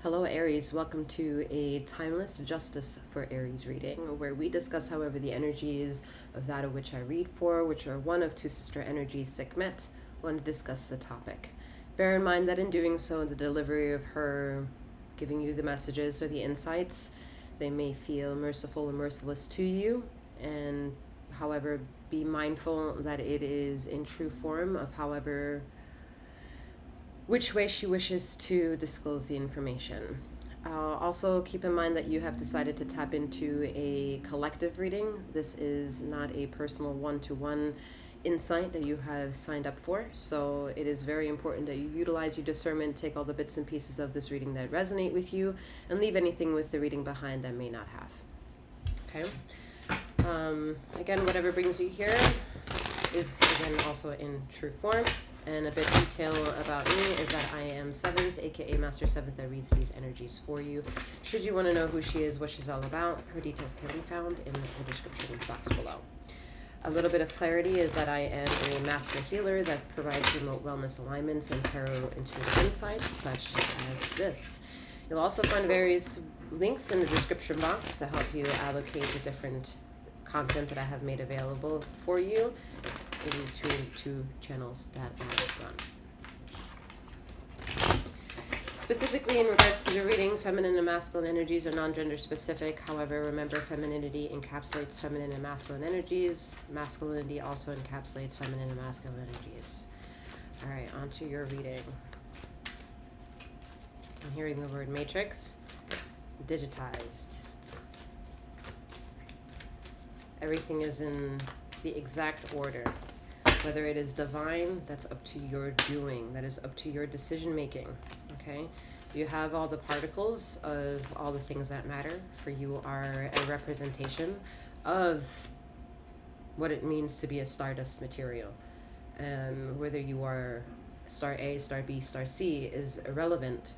Hello Aries, welcome to a timeless justice for Aries reading, where we discuss, however, the energies of that of which I read for, which are one of two sister energies, Sekhmet, want to discuss the topic. Bear in mind that in doing so, the delivery of her giving you the messages or the insights, they may feel merciful or merciless to you, and however, be mindful that it is in true form of however which way she wishes to disclose the information. Also, keep in mind that you have decided to tap into a collective reading. This is not a personal one-to-one insight that you have signed up for, so it is very important that you utilize your discernment, take all the bits and pieces of this reading that resonate with you, and leave anything with the reading behind that may not have. Okay? Again, whatever brings you here is, again, also in true form. And a bit detail about me is that I am 7th, aka Master 7th, that reads these energies for you. Should you want to know who she is, what she's all about, her details can be found in the description box below. A little bit of clarity is that I am a master healer that provides remote wellness alignments and tarot intuitive insights, such as this. You'll also find various links in the description box to help you allocate the different content that I have made available for you into two channels that I run. Specifically in regards to the reading, feminine and masculine energies are non-gender specific. However, remember, femininity encapsulates feminine and masculine energies. Masculinity also encapsulates feminine and masculine energies. All right, on to your reading. I'm hearing the word matrix, digitized. Everything is in the exact order. Whether it is divine, that's up to your doing. That is up to your decision making. Okay? You have all the particles of all the things that matter. For you are a representation of what it means to be a stardust material. Whether you are star A, star B, star C is irrelevant,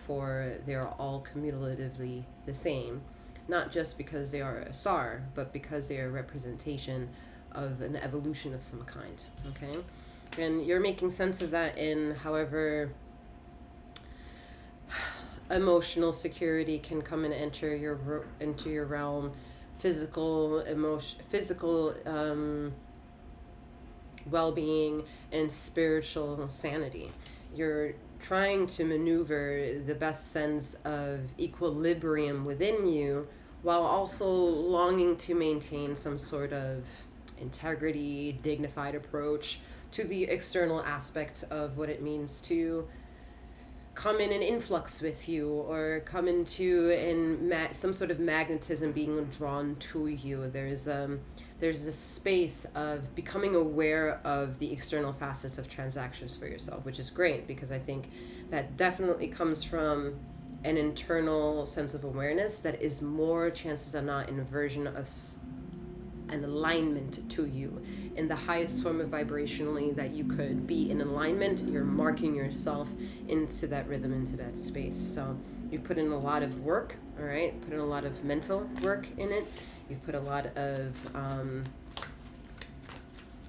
for they are all cumulatively the same. Not just because they are a star, but because they are a representation of an evolution of some kind, okay? And you're making sense of that in however emotional security can come and enter into your realm, physical well-being, and spiritual sanity. You're trying to maneuver the best sense of equilibrium within you, while also longing to maintain some sort of integrity, dignified approach to the external aspect of what it means to come in an influx with you, or come into some sort of magnetism being drawn to you. There's this space of becoming aware of the external facets of transactions for yourself, which is great, because I think that definitely comes from an internal sense of awareness that is more chances than not in a version of an alignment to you in the highest form of vibrationally that you could be in alignment. You're marking yourself into that rhythm, into that space. So you put in a lot of work, all right? Put in a lot of mental work in it. You've put a lot of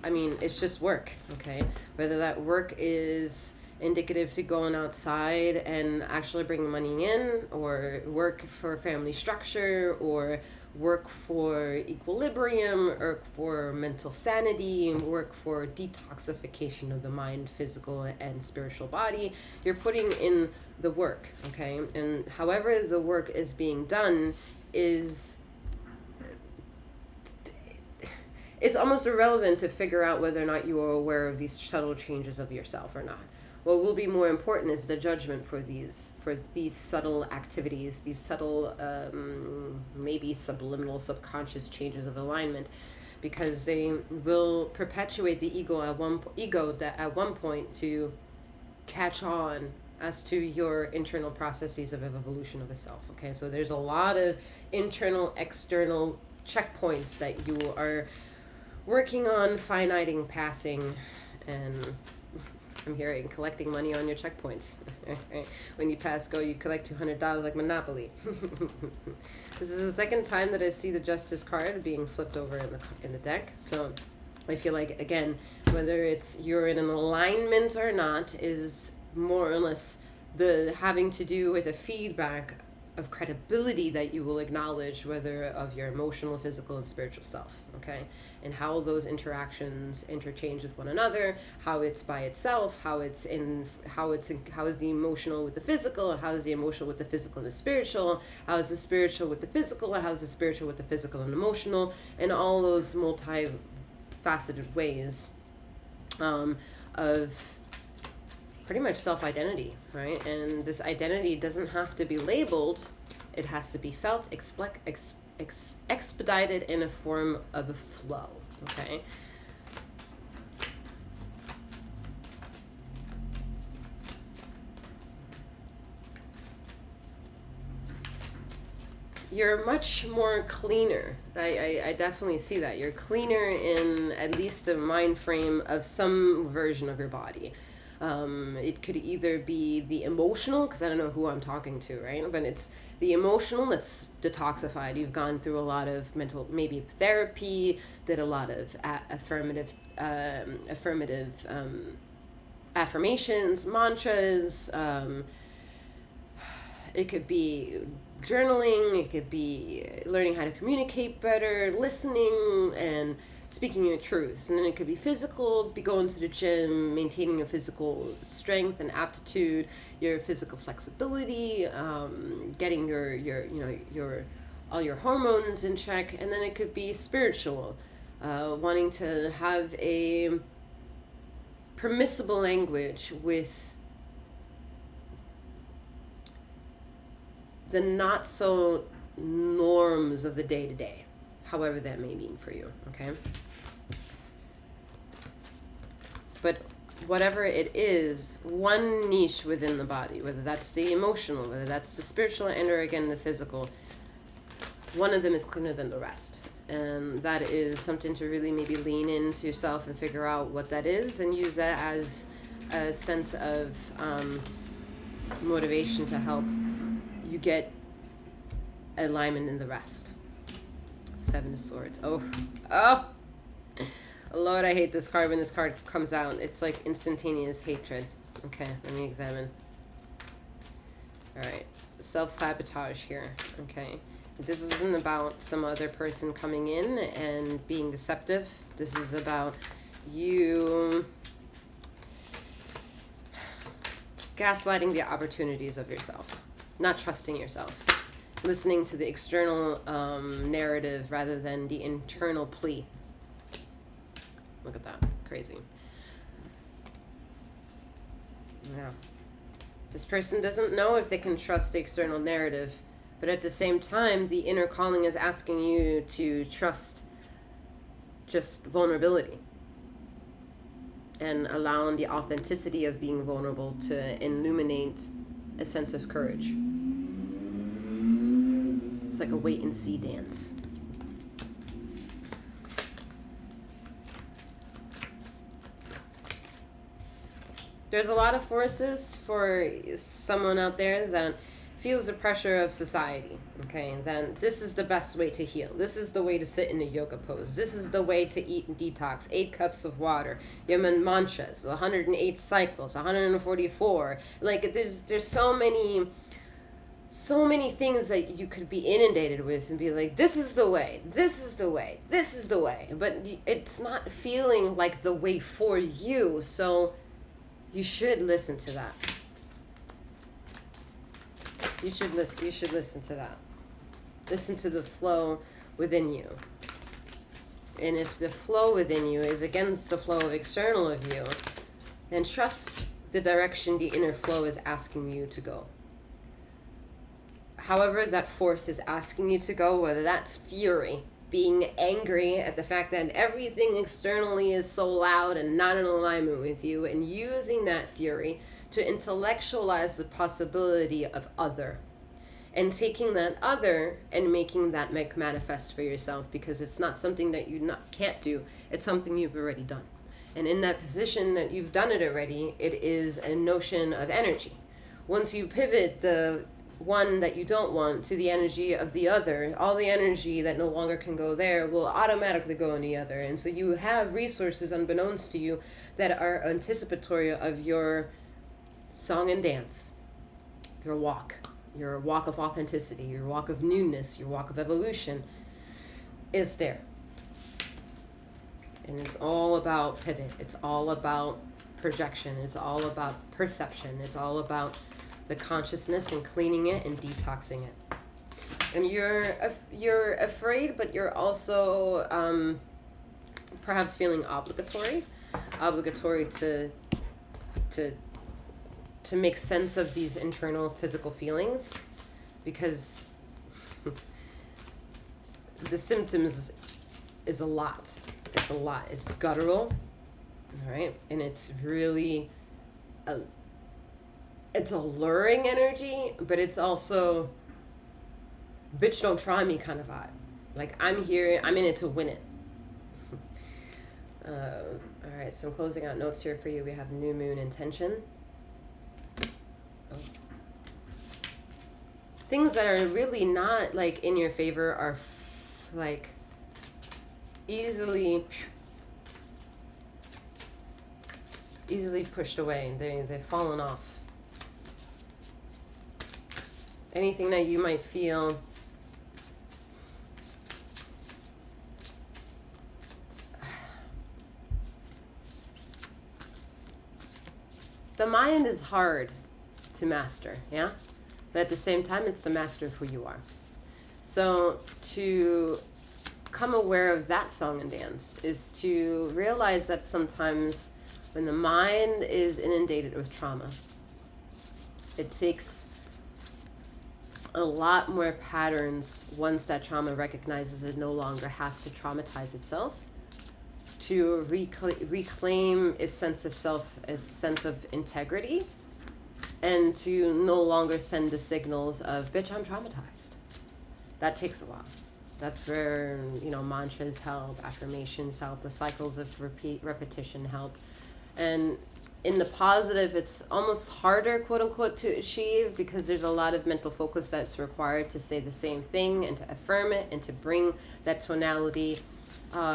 it's just work, okay? Whether that work is indicative to going outside and actually bringing money in, or work for family structure, or work for equilibrium, or for mental sanity, work for detoxification of the mind, physical and spiritual body. You're putting in the work, okay? And however the work is being done is, it's almost irrelevant to figure out whether or not you are aware of these subtle changes of yourself or not. What will be more important is the judgment for these subtle activities, these subtle, maybe subliminal, subconscious changes of alignment, because they will perpetuate the ego that at one point to catch on as to your internal processes of evolution of the self. Okay, so there's a lot of internal, external checkpoints that you are working on finiting, passing, and I'm hearing collecting money on your checkpoints. When you pass go, you collect $200 like Monopoly. This is the second time that I see the Justice card being flipped over in the deck. So I feel like, again, whether it's you're in an alignment or not is more or less the having to do with the feedback of credibility that you will acknowledge, whether of your emotional, physical, and spiritual self, okay? And how those interactions interchange with one another, how it's by itself, how is the emotional with the physical, how is the emotional with the physical and the spiritual, how is the spiritual with the physical, and how is the spiritual with the physical and emotional, and all those multi-faceted ways of pretty much self-identity, right? And this identity doesn't have to be labeled. It has to be felt, expedited in a form of a flow, okay? You're much more cleaner. I definitely see that. You're cleaner in at least a mind frame of some version of your body. It could either be the emotional, because I don't know who I'm talking to, right? But it's the emotional that's detoxified. You've gone through a lot of mental, maybe therapy, did a lot of affirmative affirmations, mantras. It could be journaling. It could be learning how to communicate better, listening, and speaking your truths. And then it could be physical, be going to the gym, maintaining your physical strength and aptitude, your physical flexibility, getting your all your hormones in check. And then it could be spiritual, wanting to have a permissible language with the not so norms of the day-to-day, however that may mean for you, okay? But whatever it is, one niche within the body, whether that's the emotional, whether that's the spiritual, and or again the physical, one of them is cleaner than the rest. And that is something to really maybe lean into yourself and figure out what that is, and use that as a sense of motivation to help you get alignment in the rest. Seven of Swords. Oh, Lord, I hate this card. When this card comes out, it's like instantaneous hatred. Okay, let me examine. All right, self-sabotage here. Okay, this isn't about some other person coming in and being deceptive. This is about you gaslighting the opportunities of yourself, not trusting yourself, listening to the external narrative rather than the internal plea. Look at that. Crazy. Yeah. This person doesn't know if they can trust the external narrative, but at the same time, the inner calling is asking you to trust just vulnerability and allowing the authenticity of being vulnerable to illuminate a sense of courage. It's like a wait and see dance. There's a lot of forces for someone out there that feels the pressure of society, okay? Then this is the best way to heal. This is the way to sit in a yoga pose. This is the way to eat and detox. 8 cups of water. Yaman mantras, 108 cycles, 144. Like there's so many things that you could be inundated with and be like, this is the way, this is the way, this is the way. But it's not feeling like the way for you, so you should listen to that. You should listen to that. Listen to the flow within you. And if the flow within you is against the flow of external of you, then trust the direction the inner flow is asking you to go. However that force is asking you to go, whether that's fury, being angry at the fact that everything externally is so loud and not in alignment with you, and using that fury to intellectualize the possibility of other, and taking that other and making that make manifest for yourself, because it's not something that you can't do, it's something you've already done. And in that position that you've done it already, it is a notion of energy. Once you pivot the one that you don't want to the energy of the other, all the energy that no longer can go there will automatically go in the other. And so you have resources unbeknownst to you that are anticipatory of your song and dance. your walk of authenticity, your walk of newness, your walk of evolution is there. And it's all about pivot. It's all about projection. It's all about perception. It's all about the consciousness and cleaning it and detoxing it. And you're afraid, but you're also perhaps feeling obligatory to make sense of these internal physical feelings, because the symptoms is a lot. It's a lot. It's guttural, all right? And it's really, it's alluring energy, but it's also, bitch, don't try me kind of vibe. Like, I'm here, I'm in it to win it. All right, some closing out notes here for you. We have new moon intention. Oh. Things that are really not like in your favor are like easily pushed away. They've fallen off. Anything that you might feel the mind is hard to master, yeah? But at the same time, it's the master of who you are. So to become aware of that song and dance is to realize that sometimes when the mind is inundated with trauma, it takes a lot more patterns once that trauma recognizes it no longer has to traumatize itself, to reclaim its sense of self, its sense of integrity, and to no longer send the signals of, bitch, I'm traumatized. That takes a while. That's where, mantras help, affirmations help, the cycles of repetition help. And in the positive, it's almost harder, quote unquote, to achieve, because there's a lot of mental focus that's required to say the same thing and to affirm it and to bring that tonality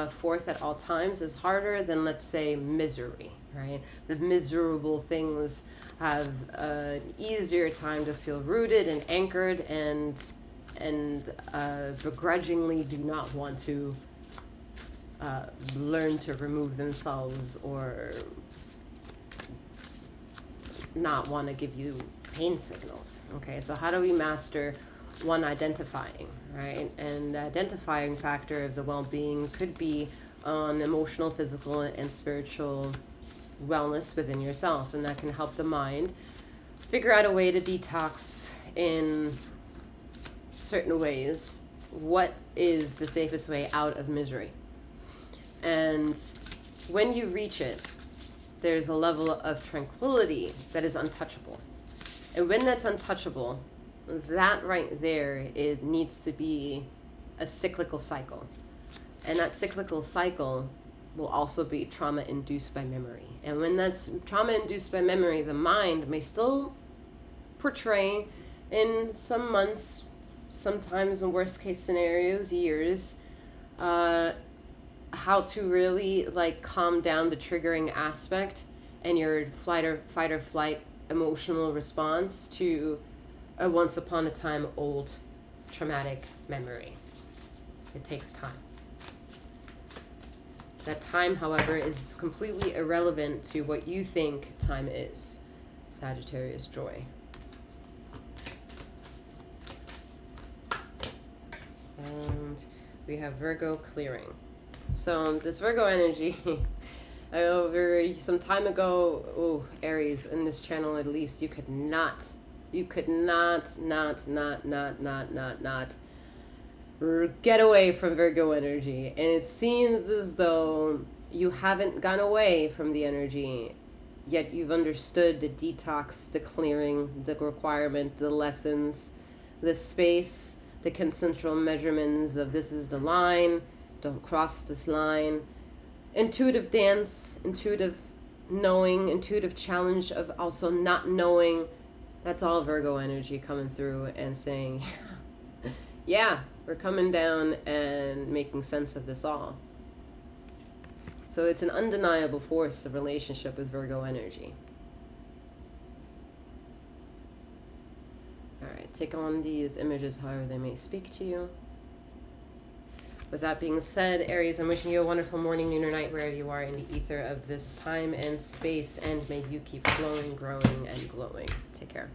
forth at all times is harder than, let's say, misery, right? The miserable things have an easier time to feel rooted and anchored and begrudgingly do not want to learn to remove themselves or not want to give you pain signals. Okay, so how do we master one, identifying, right? And the identifying factor of the well-being could be on emotional, physical, and spiritual wellness within yourself, and that can help the mind figure out a way to detox in certain ways. What is the safest way out of misery? And when you reach it, there's a level of tranquility that is untouchable. And when that's untouchable, that right there, it needs to be a cyclical cycle. And that cyclical cycle will also be trauma induced by memory. And when that's trauma induced by memory, the mind may still portray in some months, sometimes in worst case scenarios, years, how to really like calm down the triggering aspect and your fight or flight emotional response to a once upon a time old traumatic memory. It takes time. That time, however, is completely irrelevant to what you think time is. Sagittarius joy. And we have Virgo clearing. So this Virgo energy, over some time ago, Aries, in this channel at least, you could not get away from Virgo energy. And it seems as though you haven't gone away from the energy, yet you've understood the detox, the clearing, the requirement, the lessons, the space, the consensual measurements of this is the line, don't cross this line. Intuitive dance, intuitive knowing, intuitive challenge of also not knowing. That's all Virgo energy coming through and saying, yeah, we're coming down and making sense of this all. So it's an undeniable force of relationship with Virgo energy. All right, take on these images however they may speak to you. With that being said, Aries, I'm wishing you a wonderful morning, noon, or night, wherever you are in the ether of this time and space, and may you keep flowing, growing, and glowing. Take care.